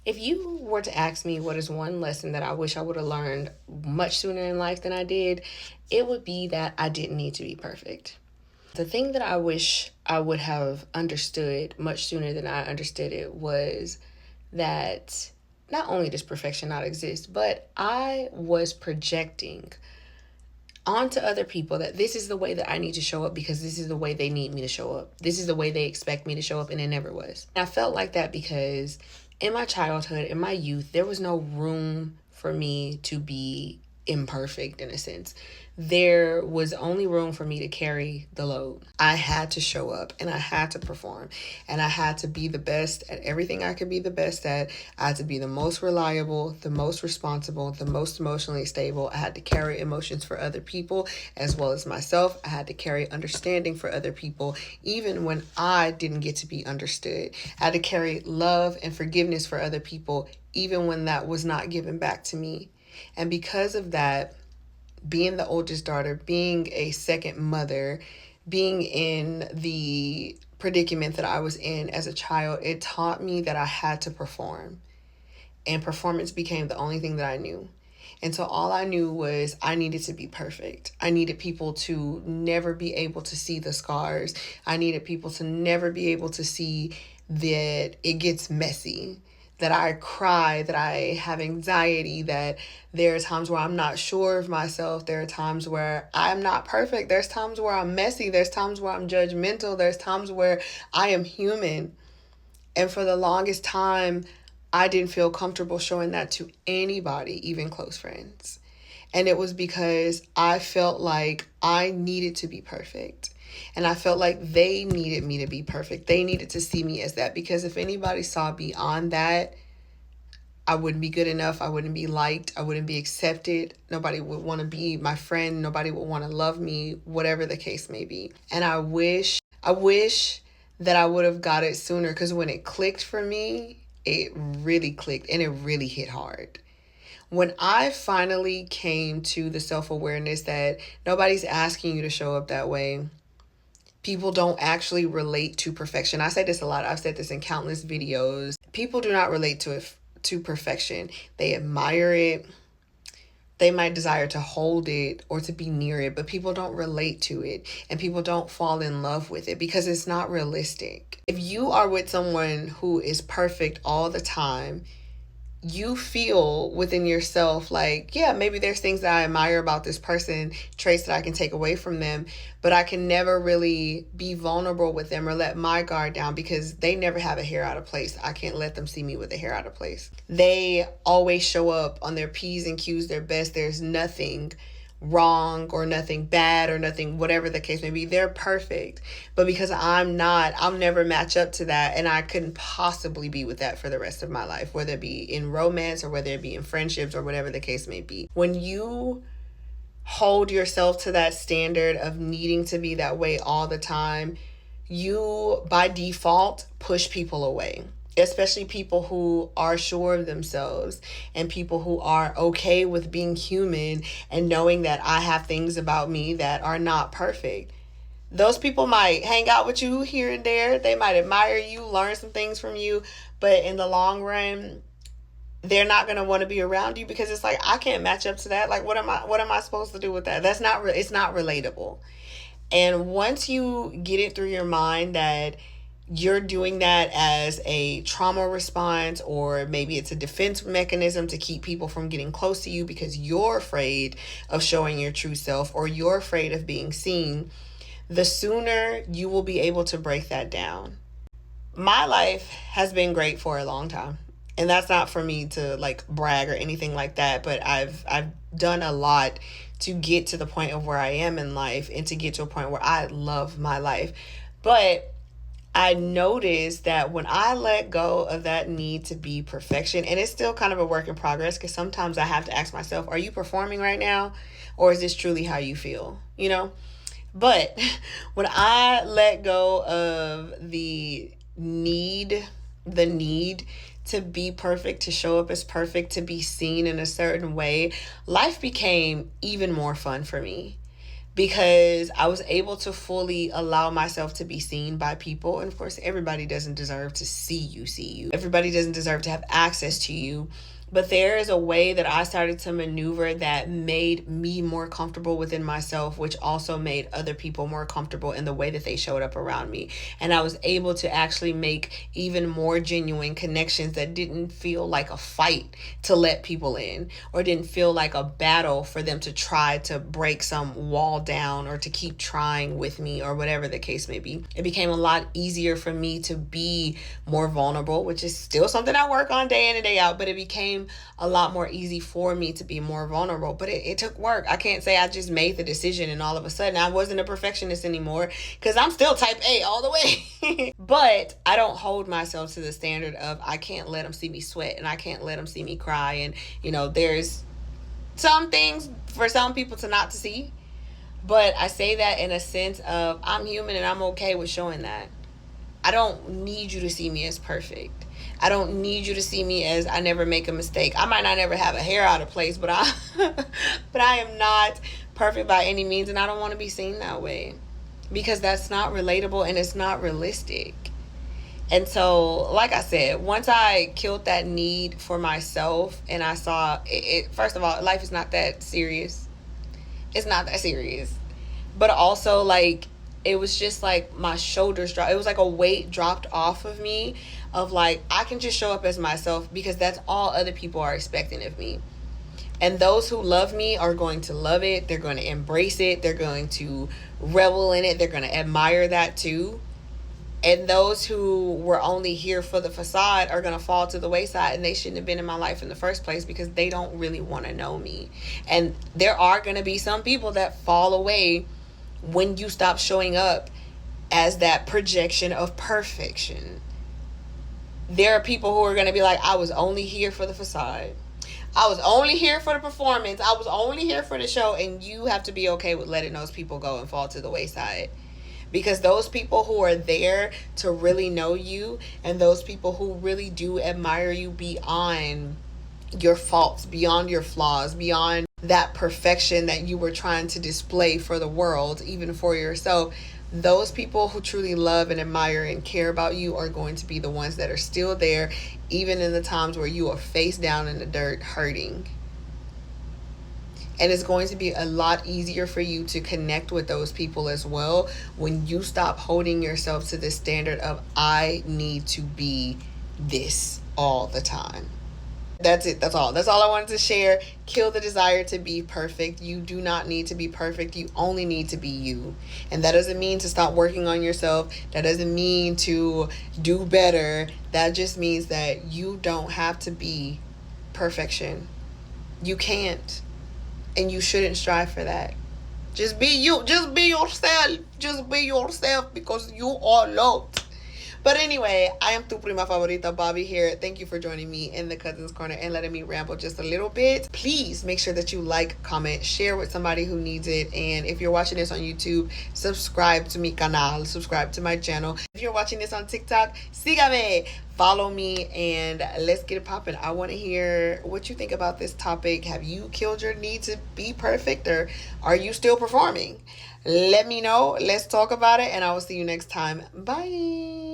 If you were to ask me what is one lesson that I wish I would have learned much sooner in life than I did, it would be that I didn't need to be perfect. The thing that I wish I would have understood much sooner than I understood it was that not only does perfection not exist, but I was projecting onto other people that this is the way that I need to show up because this is the way they need me to show up. This is the way they expect me to show up, and it never was. And I felt like that because in my childhood, in my youth, there was no room for me to be imperfect in a sense. There was only room for me to carry the load. I had to show up and I had to perform and I had to be the best at everything I could be the best at. I had to be the most reliable, the most responsible, the most emotionally stable. I had to carry emotions for other people as well as myself. I had to carry understanding for other people, even when I didn't get to be understood. I had to carry love and forgiveness for other people, even when that was not given back to me. And because of that, being the oldest daughter, being a second mother, being in the predicament that I was in as a child, it taught me that I had to perform. And performance became the only thing that I knew. And so all I knew was I needed to be perfect. I needed people to never be able to see the scars. I needed people to never be able to see that it gets messy, that I cry, that I have anxiety, that there are times where I'm not sure of myself. There are times where I'm not perfect. There's times where I'm messy. There's times where I'm judgmental. There's times where I am human. And for the longest time, I didn't feel comfortable showing that to anybody, even close friends. And it was because I felt like I needed to be perfect. And I felt like they needed me to be perfect. They needed to see me as that. Because if anybody saw beyond that, I wouldn't be good enough. I wouldn't be liked. I wouldn't be accepted. Nobody would want to be my friend. Nobody would want to love me, whatever the case may be. And I wish that I would have got it sooner, because when it clicked for me, it really clicked and it really hit hard. When I finally came to the self awareness that nobody's asking you to show up that way, people don't actually relate to perfection. I say this a lot. I've said this in countless videos. People do not relate to perfection. They admire it. They might desire to hold it or to be near it, but people don't relate to it and people don't fall in love with it because it's not realistic. If you are with someone who is perfect all the time, you feel within yourself like, yeah, maybe there's things that I admire about this person, traits that I can take away from them, but I can never really be vulnerable with them or let my guard down because they never have a hair out of place. I can't let them see me with a hair out of place. They always show up on their P's and Q's their best. There's nothing wrong or nothing bad or nothing, whatever the case may be. They're perfect. But because I'm not, I'll never match up to that. And I couldn't possibly be with that for the rest of my life, whether it be in romance or whether it be in friendships or whatever the case may be. When you hold yourself to that standard of needing to be that way all the time, you by default push people away, especially people who are sure of themselves and people who are okay with being human and knowing that I have things about me that are not perfect. Those people might hang out with you here and there. They might admire you, learn some things from you, but in the long run, they're not going to want to be around you because it's like I can't match up to that. Like what am I supposed to do with that? It's not relatable. And once you get it through your mind that you're doing that as a trauma response, or maybe it's a defense mechanism to keep people from getting close to you because you're afraid of showing your true self or you're afraid of being seen, the sooner you will be able to break that down. My life has been great for a long time. And that's not for me to like brag or anything like that, but I've done a lot to get to the point of where I am in life and to get to a point where I love my life. But I noticed that when I let go of that need to be perfection, and it's still kind of a work in progress because sometimes I have to ask myself, are you performing right now? Or is this truly how you feel? You know? But when I let go of the need to be perfect, to show up as perfect, to be seen in a certain way, life became even more fun for me. because I was able to fully allow myself to be seen by people. And of course, everybody doesn't deserve to see you. Everybody doesn't deserve to have access to you. But there is a way that I started to maneuver that made me more comfortable within myself, which also made other people more comfortable in the way that they showed up around me. And I was able to actually make even more genuine connections that didn't feel like a fight to let people in, or didn't feel like a battle for them to try to break some wall down or to keep trying with me, or whatever the case may be. It became a lot easier for me to be more vulnerable, which is still something I work on day in and day out, but it became a lot more easy for me to be more vulnerable. But it took work. I can't say I just made the decision and all of a sudden I wasn't a perfectionist anymore, because I'm still type A all the way. But I don't hold myself to the standard of I can't let them see me sweat and I can't let them see me cry. And there's some things for some people to not to see, but I say that in a sense of I'm human and I'm okay with showing that. I don't need you to see me as perfect. I don't need you to see me as I never make a mistake. I might not ever have a hair out of place, but I am not perfect by any means, and I don't want to be seen that way, because that's not relatable and it's not realistic. And so, like I said, once I killed that need for myself and I saw it, first of all, life is not that serious. It's not that serious. But also, like, it was just like my shoulders dropped. It was like a weight dropped off of me of like, I can just show up as myself, because that's all other people are expecting of me. And those who love me are going to love it. They're going to embrace it. They're going to revel in it. They're going to admire that too. And those who were only here for the facade are going to fall to the wayside, and they shouldn't have been in my life in the first place, because they don't really want to know me. And there are going to be some people that fall away when you stop showing up as that projection of perfection. There are people who are going to be like, I was only here for the facade. I was only here for the performance. I was only here for the show. And you have to be okay with letting those people go and fall to the wayside. Because those people who are there to really know you, and those people who really do admire you beyond your faults, beyond your flaws, beyond that perfection that you were trying to display for the world, even for yourself, those people who truly love and admire and care about you are going to be the ones that are still there, even in the times where you are face down in the dirt hurting. And it's going to be a lot easier for you to connect with those people as well when you stop holding yourself to the standard of I need to be this all the time. That's it. That's all. That's all I wanted to share. Kill the desire to be perfect. You do not need to be perfect. You only need to be you. And that doesn't mean to stop working on yourself. That doesn't mean to do better. That just means that you don't have to be perfection. You can't. And you shouldn't strive for that. Just be you. Just be yourself. Just be yourself, because you are loved. But anyway, I am tu prima favorita, Bobby here. Thank you for joining me in the Cousins Corner and letting me ramble just a little bit. Please make sure that you like, comment, share with somebody who needs it. And if you're watching this on YouTube, subscribe to mi canal, subscribe to my channel. If you're watching this on TikTok, sígame, follow me, and let's get it popping. I want to hear what you think about this topic. Have you killed your need to be perfect, or are you still performing? Let me know. Let's talk about it, and I will see you next time. Bye.